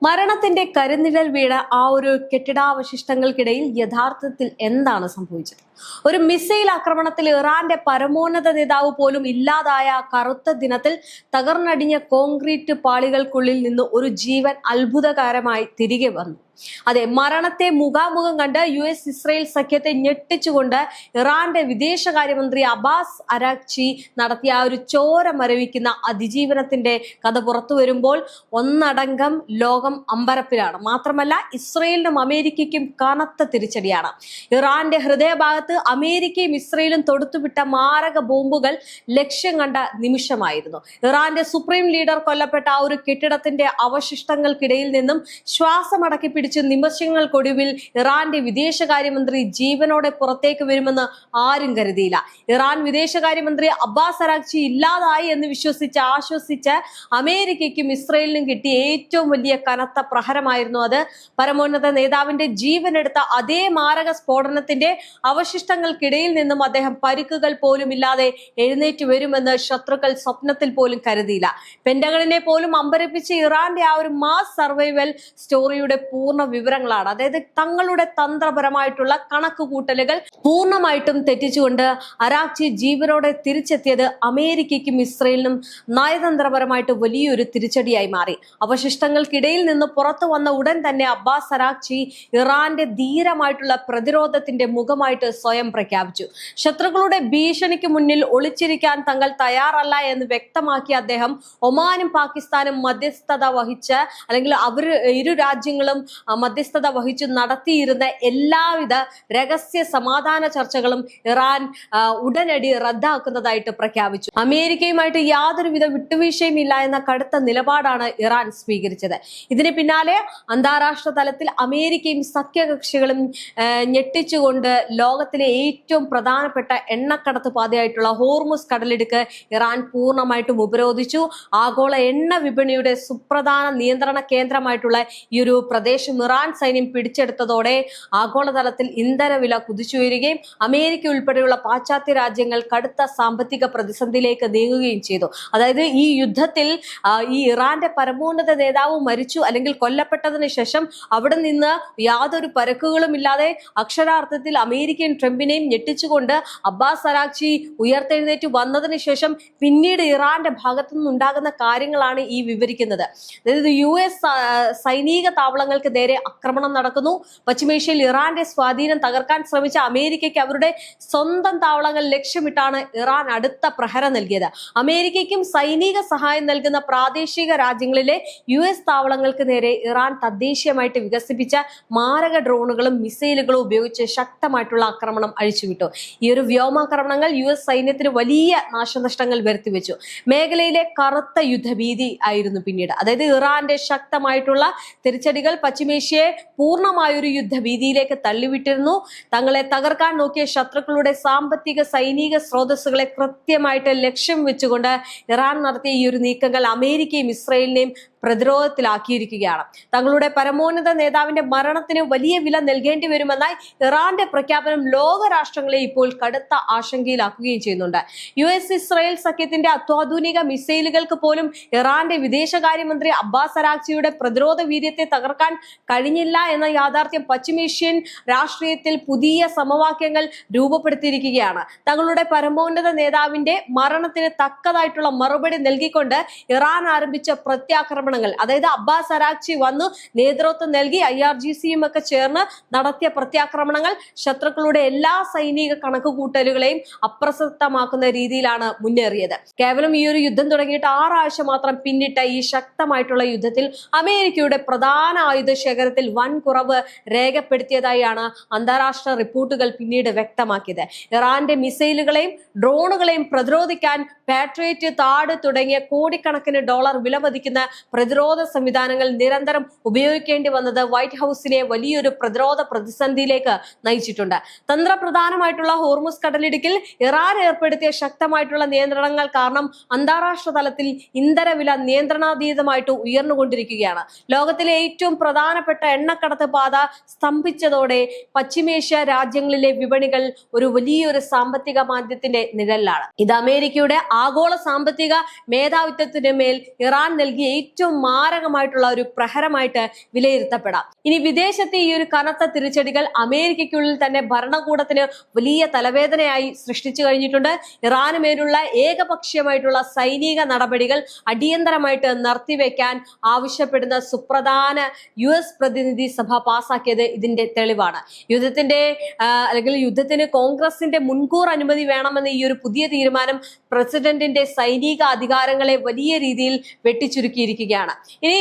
മരണത്തിന്റെ കരുനിഴൽ വീണ ആ ഒരു കെട്ടിടാവശിഷ്ടങ്ങൾക്കിടയിൽ യഥാർത്ഥത്തിൽ എന്താണ് സംഭവിച്ചത്? ഒരു മിസൈൽ ആക്രമണത്തിൽ ഇറാന്റെ പരമോന്നത നേതാവ് പോലും ഇല്ലാതായ കറുത്ത ദിനത്തിൽ തകർന്നടിഞ്ഞ കോൺക്രീറ്റ് പാളികൾക്കുള്ളിൽ നിന്ന് ഒരു ജീവൻ അത്ഭുതകരമായി തിരികെ വന്നു. അതെ, മരണത്തെ മുഖാമുഖം കണ്ട് US ഇസ്രയേൽ സഖ്യത്തെ ഞെട്ടിച്ചുകൊണ്ട് ഇറാന്റെ വിദേശകാര്യമന്ത്രി അബ്ബാസ് അരാഗ്ചി നടത്തിയ ആ ഒരു ചോര മരവിക്കുന്ന അതിജീവനത്തിന്റെ കഥ പുറത്തു വരുമ്പോൾ ഒന്നടങ്കം ലോകം അമ്പരപ്പിലാണ്. മാത്രമല്ല, ഇസ്രയേലിനും അമേരിക്കയ്ക്കും കനത്ത തിരിച്ചടിയാണ്. ഇറാന്റെ ഹൃദയഭാഗത്ത് അമേരിക്കയും ഇസ്രയേലും തൊടുത്തുവിട്ട മാരക ബോംബുകൾ ലക്ഷ്യം കണ്ട നിമിഷമായിരുന്നു. ഇറാന്റെ സുപ്രീം ലീഡർ കൊല്ലപ്പെട്ട ആ ഒരു കെട്ടിടത്തിന്റെ അവശിഷ്ടങ്ങൾക്കിടയിൽ നിന്നും ശ്വാസമടക്കി പിടിച്ച് നിമിഷങ്ങൾക്കൊടുവിൽ ഇറാന്റെ വിദേശകാര്യമന്ത്രി ജീവനോടെ പുറത്തേക്ക് വരുമെന്ന് ആരും കരുതിയില്ല. ഇറാൻ വിദേശകാര്യമന്ത്രി അബ്ബാസ് അരാഗ്ചി ഇല്ലാതായി എന്ന് ആശ്വസിച്ച് അമേരിക്കയ്ക്കും ഇസ്രയേലിനും കിട്ടിയ ഏറ്റവും വലിയ കനത്ത പ്രഹരമായിരുന്നു അത്. പരമോന്നത നേതാവിന്റെ ജീവനെടുത്ത അതേ മാരക സ്ഫോടനത്തിന്റെ അവശിഷ്ടങ്ങൾക്കിടയിൽ നിന്നും അദ്ദേഹം പരിക്കുകൾ പോലും ഇല്ലാതെ എഴുന്നേറ്റ് വരുമെന്ന് ശത്രുക്കൾ സ്വപ്നത്തിൽ പോലും കരുതിയില്ല. പെന്റഗണിനെ പോലും അമ്പരപ്പിച്ച ഇറാന്റെ ആ ഒരു മാസ് സർവൈവൽ സ്റ്റോറിയുടെ പൂർണ്ണ വിവരങ്ങളാണ്. അതായത് തങ്ങളുടെ തന്ത്രപരമായിട്ടുള്ള കണക്കുകൂട്ടലുകൾ പൂർണ്ണമായിട്ടും തെറ്റിച്ചുകൊണ്ട് അരാഗ്ചി ജീവനോടെ തിരിച്ചെത്തിയത് അമേരിക്കയ്ക്കും ഇസ്രയേലിനും നയതന്ത്രപരമായിട്ട് വലിയൊരു തിരിച്ചടിയായി മാറി. അവശിഷ്ടങ്ങൾക്കിടയിൽ നിന്ന് പുറത്തു വന്ന ഉടൻ തന്നെ അബ്ബാസ് അരാഗ്ചി ഇറാന്റെ ധീരമായിട്ടുള്ള പ്രതിരോധത്തിന്റെ മുഖമായിട്ട് സ്വയം പ്രഖ്യാപിച്ചു. ശത്രുക്കളുടെ ഭീഷണിക്ക് മുന്നിൽ ഒളിച്ചിരിക്കാൻ തങ്ങൾ തയ്യാറല്ല എന്ന് വ്യക്തമാക്കിയ അദ്ദേഹം ഒമാനും പാകിസ്ഥാനും മധ്യസ്ഥത വഹിച്ച് അല്ലെങ്കിൽ ഇരു രാജ്യങ്ങളും മധ്യസ്ഥത വഹിച്ചു നടത്തിയിരുന്ന എല്ലാവിധ രഹസ്യ സമാധാന ചർച്ചകളും ഇറാൻ ഉടനടി റദ്ദാക്കുന്നതായിട്ട് പ്രഖ്യാപിച്ചു. അമേരിക്കയുമായിട്ട് യാതൊരുവിധ വിട്ടുവീഴ്ചയും ഇല്ല എന്ന കടുത്ത നിലപാടാണ് ഇറാൻ സ്വീകരിച്ചത്. ഇതിന് പിന്നാലെ അന്താരാഷ്ട്ര തലത്തിൽ അമേരിക്കയും സഖ്യകക്ഷികളും ഞെട്ടിച്ചുകൊണ്ട് ലോകത്തിലെ ഏറ്റവും പ്രധാനപ്പെട്ട എണ്ണക്കടത്ത് പാതയായിട്ടുള്ള ഹോർമുസ് കടലിടുക്ക് ഇറാൻ പൂർണ്ണമായിട്ടും ഉപരോധിച്ചു. ആഗോള എണ്ണ വിപണിയുടെ സുപ്രധാന നിയന്ത്രണ കേന്ദ്രമായിട്ടുള്ള ഈ ഒരു പ്രദേശം ഇറാൻ സൈന്യം പിടിച്ചെടുത്തതോടെ ആഗോളതലത്തിൽ ഇന്ധനവില കുതിച്ചുയരുകയും അമേരിക്ക ഉൾപ്പെടെയുള്ള പാശ്ചാത്യ രാജ്യങ്ങൾ കടുത്ത സാമ്പത്തിക പ്രതിസന്ധിയിലേക്ക് നീങ്ങുകയും ചെയ്തു. അതായത് ഈ യുദ്ധത്തിൽ ഈ ഇറാന്റെ പരമോന്നത നേതാവ് മരിച്ചു അല്ലെങ്കിൽ കൊല്ലപ്പെട്ടതിന് ശേഷം അവിടെ നിന്ന് യാതൊരു പരക്കുകളും ഇല്ലാതെ അക്ഷരാർത്ഥത്തിൽ അമേരിക്കൻ ട്രംപിനെയും ഞെട്ടിച്ചുകൊണ്ട് അബ്ബാസ് അരാഗ്ചി ഉയർത്തെഴുന്നേറ്റ് വന്നതിന് ശേഷം പിന്നീട് ഇറാന്റെ ഭാഗത്തു നിന്നുണ്ടാകുന്ന കാര്യങ്ങളാണ് ഈ വിവരിക്കുന്നത്. അതായത് US സൈനിക താവളങ്ങൾക്ക് നേരെ ആക്രമണം നടക്കുന്നു. പശ്ചിമേഷ്യയിൽ ഇറാന്റെ സ്വാധീനം തകർക്കാൻ ശ്രമിച്ച അമേരിക്കയ്ക്ക് അവരുടെ സ്വന്തം താവളങ്ങൾ ലക്ഷ്യമിട്ടാണ് ഇറാൻ അടുത്ത പ്രഹരം നൽകിയത്. അമേരിക്കയ്ക്കും സൈനിക സഹായം നൽകുന്ന പ്രാദേശിക രാജ്യങ്ങളിലെ US താവളങ്ങൾക്ക് നേരെ ഇറാൻ തദ്ദേശീയമായിട്ട് വികസിപ്പിച്ച മാരക ഡ്രോണുകളും മിസൈലുകളും ഉപയോഗിച്ച് ശക്തമായിട്ടുള്ള ആക്രമണം അഴിച്ചുവിട്ടു. ഈ ഒരു വ്യോമാക്രമണങ്ങൾ US സൈന്യത്തിന് വലിയ നാശനഷ്ടങ്ങൾ വരുത്തിവെച്ചു. മേഖലയിലെ കറുത്ത യുദ്ധഭീതി ആയിരുന്നു പിന്നീട്. അതായത് ഇറാന്റെ ശക്തമായിട്ടുള്ള തിരിച്ചടികൾ പശ്ചിമേഷ്യയെ പൂർണ്ണമായൊരു യുദ്ധഭീതിയിലേക്ക് തള്ളിവിട്ടിരുന്നു. തങ്ങളെ തകർക്കാൻ നോക്കിയ ശത്രുക്കളുടെ സാമ്പത്തിക സൈനിക സ്രോതസ്സുകളെ കൃത്യമായിട്ട് ലക്ഷ്യം വെച്ചുകൊണ്ട് ഇറാൻ നടത്തിയ ഈ ഒരു നീക്കങ്ങൾ അമേരിക്കയും ഇസ്രയേലിനെയും പ്രതിരോധത്തിലാക്കിയിരിക്കുകയാണ്. തങ്ങളുടെ പരമോന്നത നേതാവിന്റെ മരണത്തിന് വലിയ വില നൽകേണ്ടി വരുമെന്നായി ഇറാന്റെ പ്രഖ്യാപനം ലോകരാഷ്ട്രങ്ങളെ ഇപ്പോൾ കടുത്ത ആശങ്കയിലാക്കുകയും ചെയ്യുന്നുണ്ട്. US ഇസ്രയേൽ സഖ്യത്തിന്റെ അത്യാധുനിക മിസൈലുകൾക്ക് പോലും ഇറാന്റെ വിദേശകാര്യമന്ത്രി അബ്ബാസ് അരാഗ്ചിയുടെ പ്രതിരോധ വീര്യത്തെ തകർക്കാൻ കഴിഞ്ഞില്ല എന്ന യാഥാർത്ഥ്യം പശ്ചിമേഷ്യൻ രാഷ്ട്രീയത്തിൽ പുതിയ സമവാക്യങ്ങൾ രൂപപ്പെടുത്തിയിരിക്കുകയാണ്. തങ്ങളുടെ പരമോന്നത നേതാവിന്റെ മരണത്തിന് തക്കതായിട്ടുള്ള മറുപടി നൽകിക്കൊണ്ട് ഇറാൻ ആരംഭിച്ച പ്രത്യാക്രമണങ്ങൾ, അതായത് അബ്ബാസ് അരാഗ്ചി വന്നു നേതൃത്വം നൽകി IRGCയും ഒക്കെ ചേർന്ന് നടത്തിയ പ്രത്യാക്രമണങ്ങൾ ശത്രുക്കളുടെ എല്ലാ സൈനിക കണക്കുകൂട്ടലുകളെയും അപ്രസക്തമാക്കുന്ന രീതിയിലാണ് മുന്നേറിയത്. കേവലം ഈ ഒരു യുദ്ധം തുടങ്ങിയിട്ട് 6 ആഴ്ച മാത്രം പിന്നിട്ട ഈ ശക്തമായിട്ടുള്ള യുദ്ധത്തിൽ അമേരിക്കയുടെ പ്രധാന ആയുധ ശേഖരത്തിൽ വൻ കുറവ് രേഖപ്പെടുത്തിയതായാണ് അന്താരാഷ്ട്ര റിപ്പോർട്ടുകൾ പിന്നീട് വ്യക്തമാക്കിയത്. ഇറാന്റെ മിസൈലുകളെയും ഡ്രോണുകളെയും പ്രതിരോധിക്കാൻ പാട്രിയറ്റ്, താഡ് തുടങ്ങിയ കോടിക്കണക്കിന് ഡോളർ വിലമതിക്കുന്ന പ്രതിരോധ സംവിധാനങ്ങൾ നിരന്തരം ഉപയോഗിക്കേണ്ടി വന്നത് വൈറ്റ് ഹൗസിനെ വലിയൊരു പ്രതിരോധ പ്രതിസന്ധിയിലേക്ക് നയിച്ചിട്ടുണ്ട്. തന്ത്രപ്രധാനമായിട്ടുള്ള ഹോർമുസ് കടലിടുക്കിൽ ഇറാൻ ഏർപ്പെടുത്തിയ ശക്തമായിട്ടുള്ള നിയന്ത്രണങ്ങൾ കാരണം അന്താരാഷ്ട്ര തലത്തിൽ ഇന്ധനവില നിയന്ത്രണാതീതമായിട്ട് ഉയർന്നുകൊണ്ടിരിക്കുകയാണ്. ലോകത്തിലെ ഏറ്റവും പ്രധാനപ്പെട്ട എണ്ണക്കടത്ത് പാത സ്തംഭിച്ചതോടെ പശ്ചിമേഷ്യ രാജ്യങ്ങളിലെ വിപണികൾ ഒരു വലിയൊരു സാമ്പത്തിക മാന്ദ്യത്തിന്റെ നിഴലിലാണ്. ഇത് അമേരിക്കയുടെ ആഗോള സാമ്പത്തിക മേധാവിത്വത്തിന് മേൽ ഇറാൻ നൽകിയ ഏറ്റവും ഏറ്റവും മാരകമായിട്ടുള്ള ഒരു പ്രഹരമായിട്ട് വിലയിരുത്തപ്പെടാം. ഇനി വിദേശത്തെ ഈ ഒരു കനത്ത തിരിച്ചടികൾ അമേരിക്കയ്ക്കുള്ളിൽ തന്നെ ഭരണകൂടത്തിന് വലിയ തലവേദനയായി സൃഷ്ടിച്ചു കഴിഞ്ഞിട്ടുണ്ട്. ഇറാന് മേലുള്ള ഏകപക്ഷീയമായിട്ടുള്ള സൈനിക നടപടികൾ അടിയന്തരമായിട്ട് നിർത്തിവെക്കാൻ ആവശ്യപ്പെടുന്ന സുപ്രധാന US പ്രതിനിധി സഭ പാസാക്കിയത് ഇതിന്റെ തെളിവാണ്. യുദ്ധത്തിന് കോൺഗ്രസിന്റെ മുൻകൂർ അനുമതി വേണമെന്ന ഈ ഒരു പുതിയ തീരുമാനം പ്രസിഡന്റിന്റെ സൈനിക അധികാരങ്ങളെ വലിയ രീതിയിൽ വെട്ടിച്ചുരുക്കിയിരിക്കുകയാണ്. ഇനി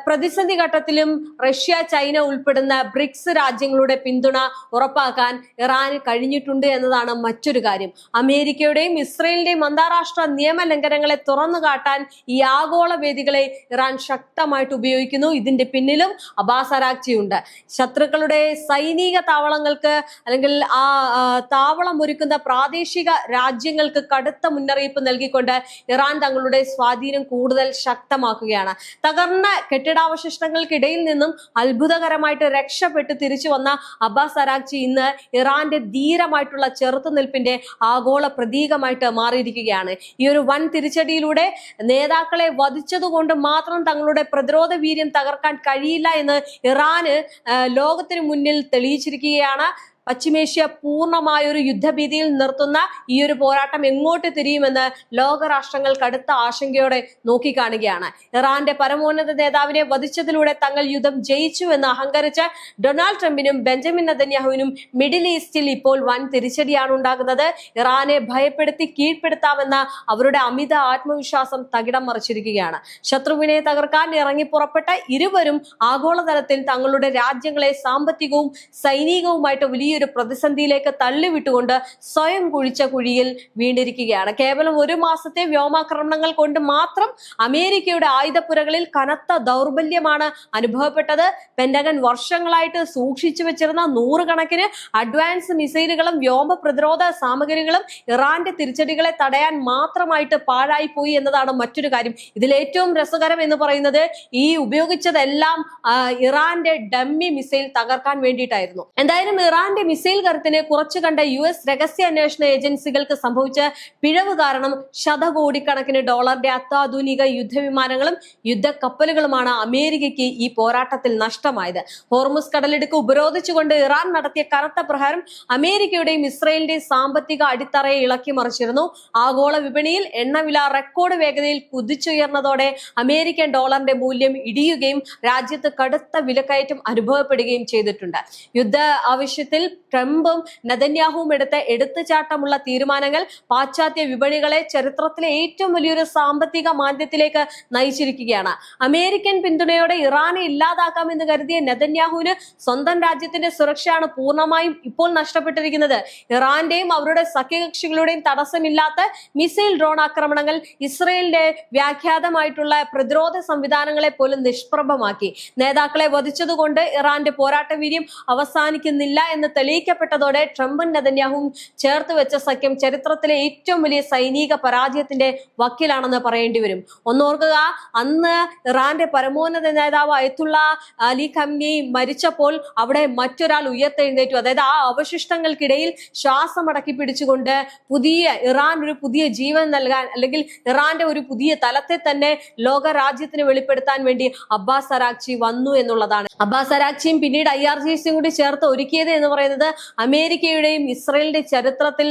പ്രതിസന്ധി ഘട്ടത്തിലും റഷ്യ, ചൈന ഉൾപ്പെടുന്ന ബ്രിക്സ് രാജ്യങ്ങളുടെ പിന്തുണ ഉറപ്പാക്കാൻ ഇറാന് കഴിഞ്ഞിട്ടുണ്ട് എന്നതാണ് മറ്റൊരു കാര്യം. അമേരിക്കയുടെയും ഇസ്രയേലിന്റെയും അന്താരാഷ്ട്ര നിയമലംഘനങ്ങളെ തുറന്നു കാട്ടാൻ ഈ ആഗോള വേദികളെ ഇറാൻ ശക്തമായിട്ട് ഉപയോഗിക്കുന്നു. ഇതിന്റെ പിന്നിലും അബ്ബാസ് അരാഗ്ചി ഉണ്ട്. ശത്രുക്കളുടെ സൈനിക താവളങ്ങൾക്ക് അല്ലെങ്കിൽ ആ താവളം ഒരുക്കുന്ന പ്രാദേശിക രാജ്യങ്ങൾക്ക് കടുത്ത മുന്നറിയിപ്പ് നൽകിക്കൊണ്ട് ഇറാൻ തങ്ങളുടെ സ്വാധീനം കൂടുതൽ ശക്തമാക്കുകയാണ്. തകർന്ന കെട്ടിടാവശിഷ്ടങ്ങൾക്കിടയിൽ നിന്നും അത്ഭുതകരമായിട്ട് രക്ഷപ്പെട്ട് തിരിച്ചു വന്ന അബ്ബാസ് അരാഗ്ചി ഇന്ന് ഇറാന്റെ ധീരമായിട്ടുള്ള ചെറുത്തുനിൽപ്പിന്റെ ആഗോള പ്രതീകമായിട്ട് മാറിയിരിക്കുകയാണ്. ഈ ഒരു വൻ തിരിച്ചടിയിലൂടെ നേതാക്കളെ വധിച്ചതുകൊണ്ട് മാത്രം തങ്ങളുടെ പ്രതിരോധ വീര്യം തകർക്കാൻ കഴിയില്ല എന്ന് ഇറാന് ലോകത്തിന് മുന്നിൽ തെളിയിച്ചിരിക്കുകയാണ്. പശ്ചിമേഷ്യ പൂർണ്ണമായൊരു യുദ്ധഭീതിയിൽ നിർത്തുന്ന ഈ ഒരു പോരാട്ടം എങ്ങോട്ട് തിരിയുമെന്ന് ലോകരാഷ്ട്രങ്ങൾ കടുത്ത ആശങ്കയോടെ നോക്കിക്കാണുകയാണ്. ഇറാന്റെ പരമോന്നത നേതാവിനെ വധിച്ചതിലൂടെ തങ്ങൾ യുദ്ധം ജയിച്ചു എന്ന് അഹങ്കരിച്ച ഡൊണാൾഡ് ട്രംപിനും ബെഞ്ചമിൻ നെതന്യാഹുവിനും മിഡിൽ ഈസ്റ്റിൽ ഇപ്പോൾ വൻ തിരിച്ചടിയാണ് ഉണ്ടാകുന്നത്. ഇറാനെ ഭയപ്പെടുത്തി കീഴ്പ്പെടുത്താമെന്ന അവരുടെ അമിത ആത്മവിശ്വാസം തകിടം മറിച്ചിരിക്കുകയാണ്. ശത്രുവിനെ തകർക്കാൻ ഇറങ്ങി പുറപ്പെട്ട ഇരുവരും ആഗോളതലത്തിൽ തങ്ങളുടെ രാജ്യങ്ങളെ സാമ്പത്തികവും സൈനികവുമായിട്ട് വലിയ ഒരു പ്രതിസന്ധിയിലേക്ക് തള്ളിവിട്ടുകൊണ്ട് സ്വയം കുഴിച്ച കുഴിയിൽ വീണ്ടിരിക്കുകയാണ്. കേവലം ഒരു മാസത്തെ വ്യോമാക്രമണങ്ങൾ കൊണ്ട് മാത്രം അമേരിക്കയുടെ ആയുധപ്പുരകളിൽ കനത്ത ദൗർബല്യമാണ് അനുഭവപ്പെട്ടത്. പെന്റഗൺ വർഷങ്ങളായിട്ട് സൂക്ഷിച്ചു വെച്ചിരുന്ന നൂറുകണക്കിന് അഡ്വാൻസ് മിസൈലുകളും വ്യോമ പ്രതിരോധ സാമഗ്രികളും ഇറാന്റെ തിരിച്ചടികളെ തടയാൻ മാത്രമായിട്ട് പാഴായി പോയി എന്നതാണ് മറ്റൊരു കാര്യം. ഇതിൽ ഏറ്റവും രസകരം എന്ന് പറയുന്നത് ഈ ഉപയോഗിച്ചതെല്ലാം ഇറാന്റെ ഡമ്മി മിസൈൽ തകർക്കാൻ വേണ്ടിയിട്ടായിരുന്നു. എന്തായാലും ഇറാന്റെ മിസൈൽ കരുത്തിനെ കുറച്ചു കണ്ട US രഹസ്യാന്വേഷണ ഏജൻസികൾക്ക് സംഭവിച്ച പിഴവ് കാരണം ശതകോടിക്കണക്കിന് ഡോളറിന്റെ അത്യാധുനിക യുദ്ധവിമാനങ്ങളും യുദ്ധക്കപ്പലുകളുമാണ് അമേരിക്കയ്ക്ക് ഈ പോരാട്ടത്തിൽ നഷ്ടമായത്. ഹോർമുസ് കടലിടുക്ക് ഉപരോധിച്ചുകൊണ്ട് ഇറാൻ നടത്തിയ കനത്ത പ്രഹാരം അമേരിക്കയുടെയും ഇസ്രയേലിന്റെയും സാമ്പത്തിക അടിത്തറയെ ഇളക്കി മറിച്ചിരുന്നു. ആഗോള വിപണിയിൽ എണ്ണവില റെക്കോർഡ് വേഗതയിൽ കുതിച്ചുയർന്നതോടെ അമേരിക്കൻ ഡോളറിന്റെ മൂല്യം ഇടിയുകയും രാജ്യത്ത് കടുത്ത വിലക്കയറ്റം അനുഭവപ്പെടുകയും ചെയ്തിട്ടുണ്ട്. യുദ്ധ ആവശ്യത്തിൽ ട്രംപും നെതന്യാഹുവും എടുത്ത എടുത്തുചാട്ടമുള്ള തീരുമാനങ്ങൾ പാശ്ചാത്യ വിപണികളെ ചരിത്രത്തിലെ ഏറ്റവും വലിയൊരു സാമ്പത്തിക മാന്ദ്യത്തിലേക്ക് നയിച്ചിരിക്കുകയാണ്. അമേരിക്കൻ പിന്തുണയോടെ ഇറാനെ ഇല്ലാതാക്കാമെന്ന് കരുതിയ നെതന്യാഹുവിന് സ്വന്തം രാജ്യത്തിന്റെ സുരക്ഷയാണ് പൂർണ്ണമായും ഇപ്പോൾ നഷ്ടപ്പെട്ടിരിക്കുന്നത്. ഇറാന്റെയും അവരുടെ സഖ്യകക്ഷികളുടെയും തടസ്സമില്ലാത്ത മിസൈൽ ഡ്രോൺ ആക്രമണങ്ങൾ ഇസ്രയേലിന്റെ വ്യാഖ്യാതമായിട്ടുള്ള പ്രതിരോധ സംവിധാനങ്ങളെ പോലും നിഷ്പ്രഭമാക്കി. നേതാക്കളെ വധിച്ചതുകൊണ്ട് ഇറാന്റെ പോരാട്ട വീര്യം അവസാനിക്കുന്നില്ല എന്ന് തെളിയിക്കപ്പെട്ടതോടെ ട്രംപും നെതന്യാഹുവും ചേർത്ത് വെച്ച സഖ്യം ചരിത്രത്തിലെ ഏറ്റവും വലിയ സൈനിക പരാജയത്തിന്റെ വക്കിലാണെന്ന് പറയേണ്ടി വരും. ഒന്നോർക്കുക, അന്ന് ഇറാന്റെ പരമോന്നത നേതാവ് അയത്തുള്ള അലി ഖംനി മരിച്ചപ്പോൾ അവിടെ മറ്റൊരാൾ ഉയർത്തെഴുന്നേറ്റു. അതായത് ആ അവശിഷ്ടങ്ങൾക്കിടയിൽ ശ്വാസമടക്കി പിടിച്ചുകൊണ്ട് ഇറാൻ ഒരു പുതിയ ജീവൻ നൽകാൻ അല്ലെങ്കിൽ ഇറാന്റെ ഒരു പുതിയ തലത്തെ തന്നെ ലോക രാജ്യത്തിന് വെളിപ്പെടുത്താൻ വേണ്ടി അബ്ബാസ് അരാഗ്ചി വന്നു എന്നുള്ളതാണ്. അബ്ബാസ് അരാഗ്ചിയും പിന്നീട് IRGCയും കൂടി ചേർത്ത് ഒരുക്കിയത് എന്ന് പറയുന്നത് അമേരിക്കയുടെയും ഇസ്രയേലിന്റെ ചരിത്രത്തിൽ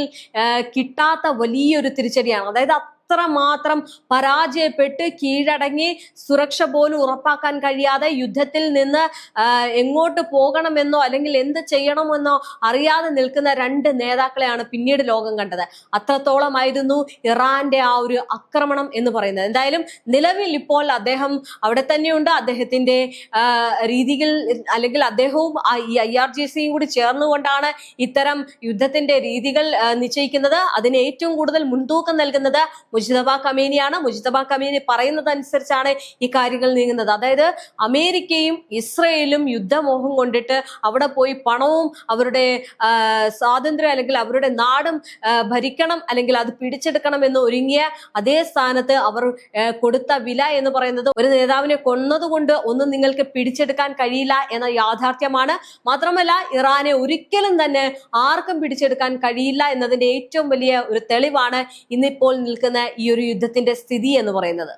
കിട്ടാത്ത വലിയൊരു തിരിച്ചടിയാണ്. അതായത് അത്രമാത്രം പരാജയപ്പെട്ട് കീഴടങ്ങി സുരക്ഷ പോലും ഉറപ്പാക്കാൻ കഴിയാതെ യുദ്ധത്തിൽ നിന്ന് എങ്ങോട്ട് പോകണമെന്നോ അല്ലെങ്കിൽ എന്ത് ചെയ്യണമെന്നോ അറിയാതെ നിൽക്കുന്ന രണ്ട് നേതാക്കളെയാണ് പിന്നീട് ലോകം കണ്ടത്. അത്രത്തോളമായിരുന്നു ഇറാന്റെ ആ ഒരു ആക്രമണം എന്ന് പറയുന്നത്. എന്തായാലും നിലവിൽ ഇപ്പോൾ അദ്ദേഹം അവിടെ തന്നെയുണ്ട്. അദ്ദേഹത്തിന്റെ രീതികൾ അല്ലെങ്കിൽ അദ്ദേഹവും ഈ IRGCയും കൂടി ചേർന്നുകൊണ്ടാണ് ഇത്തരം യുദ്ധത്തിന്റെ രീതികൾ നിശ്ചയിക്കുന്നത്. അതിന് ഏറ്റവും കൂടുതൽ മുൻതൂക്കം നൽകുന്നത് മുജ്തബ ഖമീനിയാണ്. മുജ്തബ ഖമീനി പറയുന്നത് അനുസരിച്ചാണ് ഈ കാര്യങ്ങൾ നീങ്ങുന്നത്. അതായത് അമേരിക്കയും ഇസ്രയേലും യുദ്ധമോഹം കൊണ്ടിട്ട് അവിടെ പോയി പണവും അവരുടെ സ്വാതന്ത്ര്യം അല്ലെങ്കിൽ അവരുടെ നാടും ഭരിക്കണം അല്ലെങ്കിൽ അത് പിടിച്ചെടുക്കണം എന്ന് ഒരുങ്ങിയ അതേ സ്ഥാനത്ത് അവർ കൊടുത്ത വില എന്ന് പറയുന്നത് ഒരു നേതാവിനെ കൊന്നതുകൊണ്ട് ഒന്നും നിങ്ങൾക്ക് പിടിച്ചെടുക്കാൻ കഴിയില്ല എന്ന യാഥാർത്ഥ്യമാണ്. മാത്രമല്ല ഇറാനെ ഒരിക്കലും തന്നെ ആർക്കും പിടിച്ചെടുക്കാൻ കഴിയില്ല എന്നതിന്റെ ഏറ്റവും വലിയ ഒരു തെളിവാണ് ഇന്നിപ്പോൾ നിൽക്കുന്ന ഈ ഒരു യുദ്ധത്തിന്റെ സ്ഥിതി എന്ന് പറയുന്നത്.